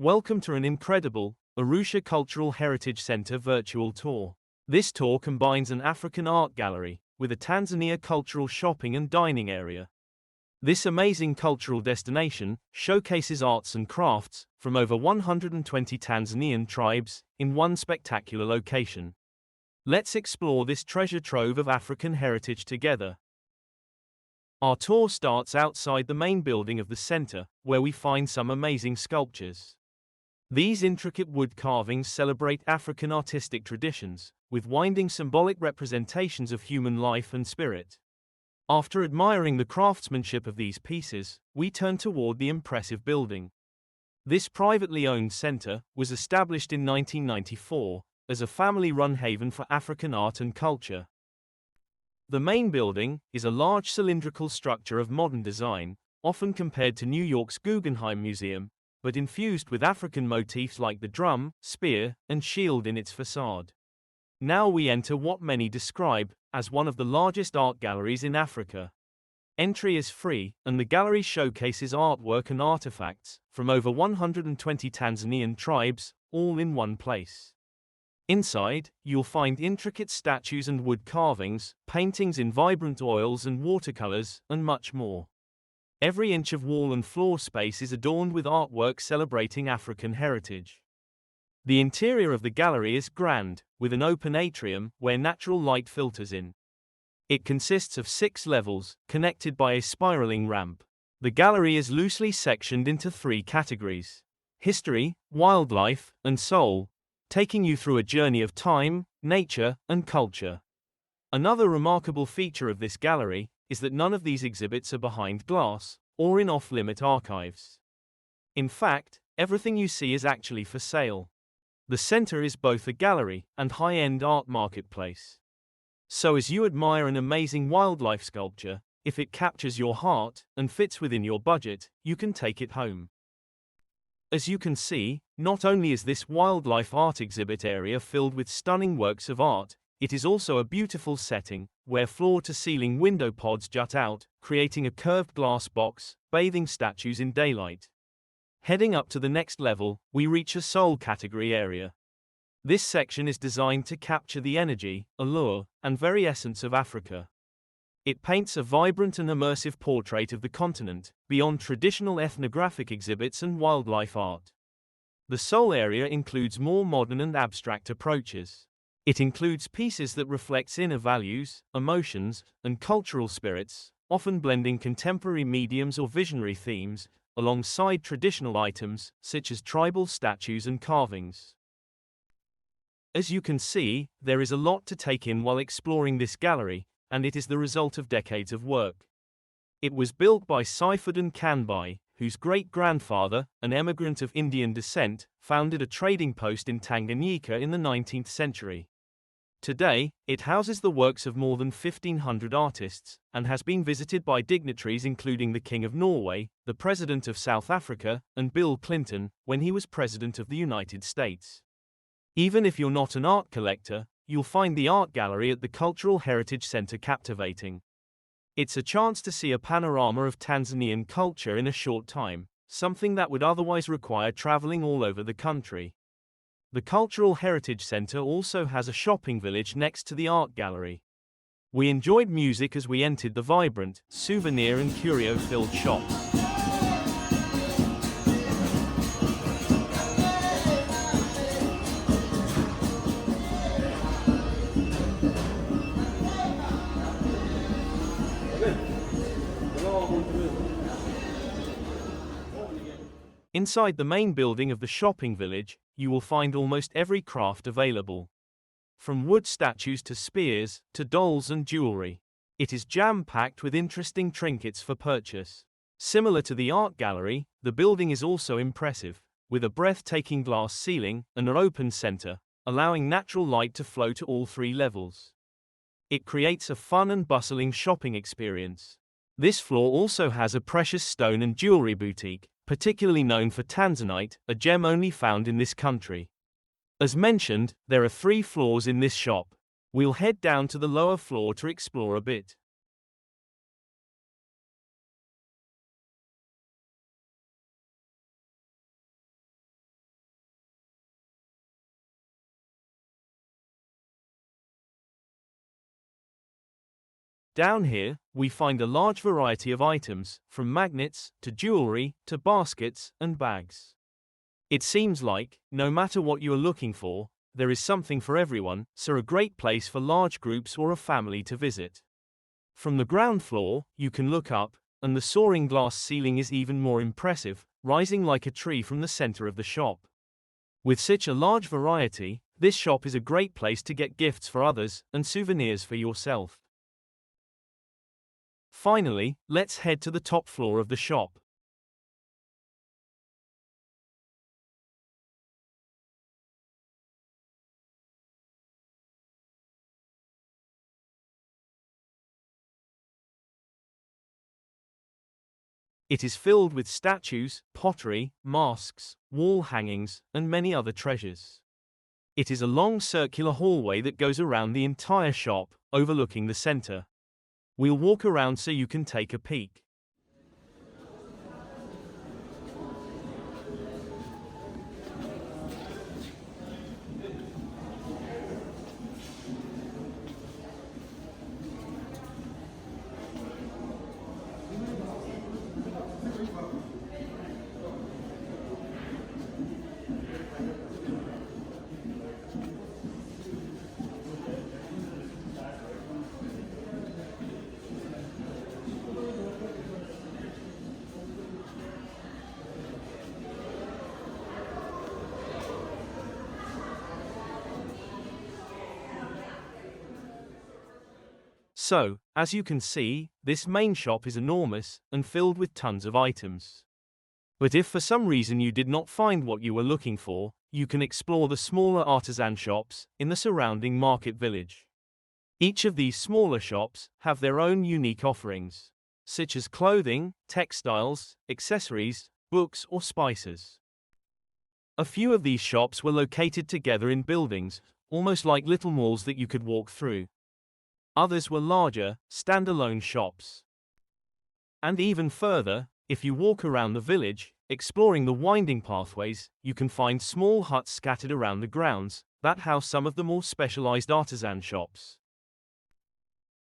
Welcome to an incredible Arusha Cultural Heritage Centre virtual tour. This tour combines an African art gallery with a Tanzania cultural shopping and dining area. This amazing cultural destination showcases arts and crafts from over 120 Tanzanian tribes in one spectacular location. Let's explore this treasure trove of African heritage together. Our tour starts outside the main building of the center, where we find some amazing sculptures. These intricate wood carvings celebrate African artistic traditions, with winding symbolic representations of human life and spirit. After admiring the craftsmanship of these pieces, we turn toward the impressive building. This privately owned center was established in 1994 as a family-run haven for African art and culture. The main building is a large cylindrical structure of modern design, often compared to New York's Guggenheim Museum, but infused with African motifs like the drum, spear, and shield in its facade. Now we enter what many describe as one of the largest art galleries in Africa. Entry is free, and the gallery showcases artwork and artifacts from over 120 Tanzanian tribes, all in one place. Inside, you'll find intricate statues and wood carvings, paintings in vibrant oils and watercolors, and much more. Every inch of wall and floor space is adorned with artwork celebrating African heritage. The interior of the gallery is grand, with an open atrium where natural light filters in. It consists of 6 levels, connected by a spiraling ramp. The gallery is loosely sectioned into 3 categories: history, wildlife, and soul, taking you through a journey of time, nature, and culture. Another remarkable feature of this gallery is that none of these exhibits are behind glass or in off-limit archives. In fact, everything you see is actually for sale. The center is both a gallery and high-end art marketplace. So as you admire an amazing wildlife sculpture, if it captures your heart and fits within your budget, you can take it home. As you can see, not only is this wildlife art exhibit area filled with stunning works of art, it is also a beautiful setting, where floor-to-ceiling window pods jut out, creating a curved glass box, bathing statues in daylight. Heading up to the next level, we reach a soul category area. This section is designed to capture the energy, allure, and very essence of Africa. It paints a vibrant and immersive portrait of the continent, beyond traditional ethnographic exhibits and wildlife art. The soul area includes more modern and abstract approaches. It includes pieces that reflect inner values, emotions, and cultural spirits, often blending contemporary mediums or visionary themes, alongside traditional items, such as tribal statues and carvings. As you can see, there is a lot to take in while exploring this gallery, and it is the result of decades of work. It was built by Seifert and Kanbai, whose great-grandfather, an emigrant of Indian descent, founded a trading post in Tanganyika in the 19th century. Today, it houses the works of more than 1,500 artists, and has been visited by dignitaries including the King of Norway, the President of South Africa, and Bill Clinton, when he was President of the United States. Even if you're not an art collector, you'll find the art gallery at the Cultural Heritage Centre captivating. It's a chance to see a panorama of Tanzanian culture in a short time, something that would otherwise require traveling all over the country. The Cultural Heritage Centre also has a shopping village next to the art gallery. We enjoyed music as we entered the vibrant, souvenir and curio-filled shops. Inside the main building of the shopping village, you will find almost every craft available. From wood statues to spears, to dolls and jewelry. It is jam-packed with interesting trinkets for purchase. Similar to the art gallery, the building is also impressive, with a breathtaking glass ceiling and an open center, allowing natural light to flow to all 3 levels. It creates a fun and bustling shopping experience. This floor also has a precious stone and jewelry boutique, particularly known for tanzanite, a gem only found in this country. As mentioned, there are 3 floors in this shop. We'll head down to the lower floor to explore a bit. Down here, we find a large variety of items, from magnets, to jewelry, to baskets, and bags. It seems like, no matter what you are looking for, there is something for everyone, so a great place for large groups or a family to visit. From the ground floor, you can look up, and the soaring glass ceiling is even more impressive, rising like a tree from the center of the shop. With such a large variety, this shop is a great place to get gifts for others, and souvenirs for yourself. Finally, let's head to the top floor of the shop. It is filled with statues, pottery, masks, wall hangings, and many other treasures. It is a long circular hallway that goes around the entire shop, overlooking the center. We'll walk around so you can take a peek. So, as you can see, this main shop is enormous and filled with tons of items. But if for some reason you did not find what you were looking for, you can explore the smaller artisan shops in the surrounding market village. Each of these smaller shops have their own unique offerings, such as clothing, textiles, accessories, books, or spices. A few of these shops were located together in buildings, almost like little malls that you could walk through. Others were larger, standalone shops. And even further, if you walk around the village, exploring the winding pathways, you can find small huts scattered around the grounds that house some of the more specialized artisan shops.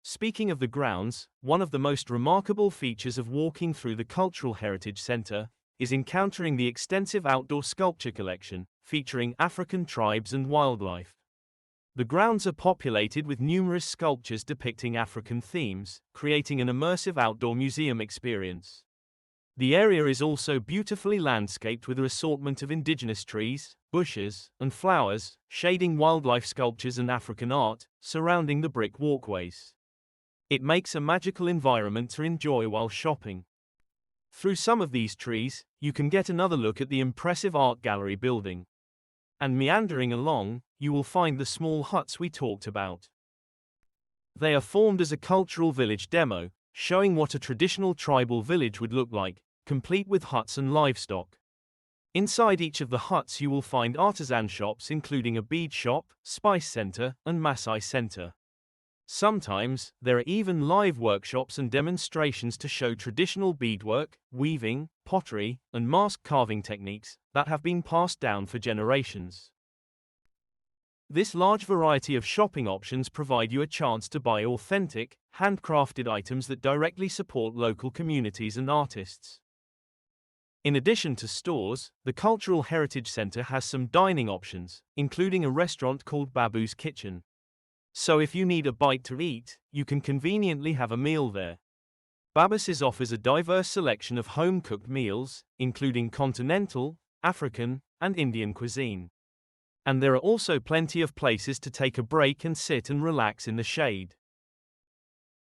Speaking of the grounds, one of the most remarkable features of walking through the Cultural Heritage Centre is encountering the extensive outdoor sculpture collection, featuring African tribes and wildlife. The grounds are populated with numerous sculptures depicting African themes, creating an immersive outdoor museum experience. The area is also beautifully landscaped with an assortment of indigenous trees, bushes, and flowers, shading wildlife sculptures and African art, surrounding the brick walkways. It makes a magical environment to enjoy while shopping. Through some of these trees, you can get another look at the impressive art gallery building. And meandering along, you will find the small huts we talked about. They are formed as a cultural village demo, showing what a traditional tribal village would look like, complete with huts and livestock. Inside each of the huts you will find artisan shops including a bead shop, spice center, and Maasai center. Sometimes, there are even live workshops and demonstrations to show traditional beadwork, weaving, pottery, and mask carving techniques that have been passed down for generations. This large variety of shopping options provide you a chance to buy authentic, handcrafted items that directly support local communities and artists. In addition to stores, the Cultural Heritage Centre has some dining options, including a restaurant called Babu's Kitchen. So if you need a bite to eat, you can conveniently have a meal there. Babu's offers a diverse selection of home-cooked meals, including continental, African, and Indian cuisine. And there are also plenty of places to take a break and sit and relax in the shade.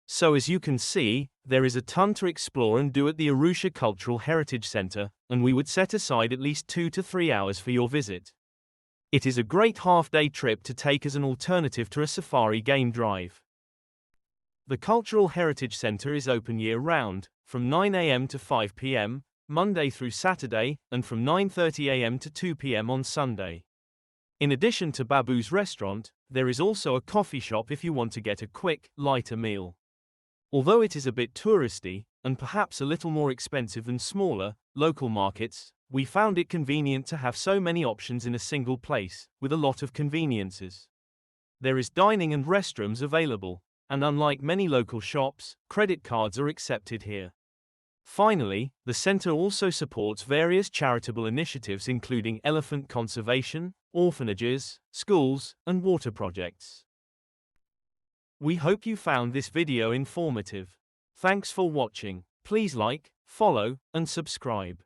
So as you can see, there is a ton to explore and do at the Arusha Cultural Heritage Centre, and we would set aside at least 2 to 3 hours for your visit. It is a great half-day trip to take as an alternative to a safari game drive. The Cultural Heritage Centre is open year-round, from 9 a.m. to 5 p.m., Monday through Saturday, and from 9:30 a.m. to 2 p.m. on Sunday. In addition to Babu's restaurant, there is also a coffee shop if you want to get a quick, lighter meal. Although it is a bit touristy, and perhaps a little more expensive than smaller, local markets, we found it convenient to have so many options in a single place, with a lot of conveniences. There is dining and restrooms available. and unlike many local shops, credit cards are accepted here. Finally, the center also supports various charitable initiatives including elephant conservation, orphanages, schools, and water projects. We hope you found this video informative. Thanks for watching. Please like, follow, and subscribe.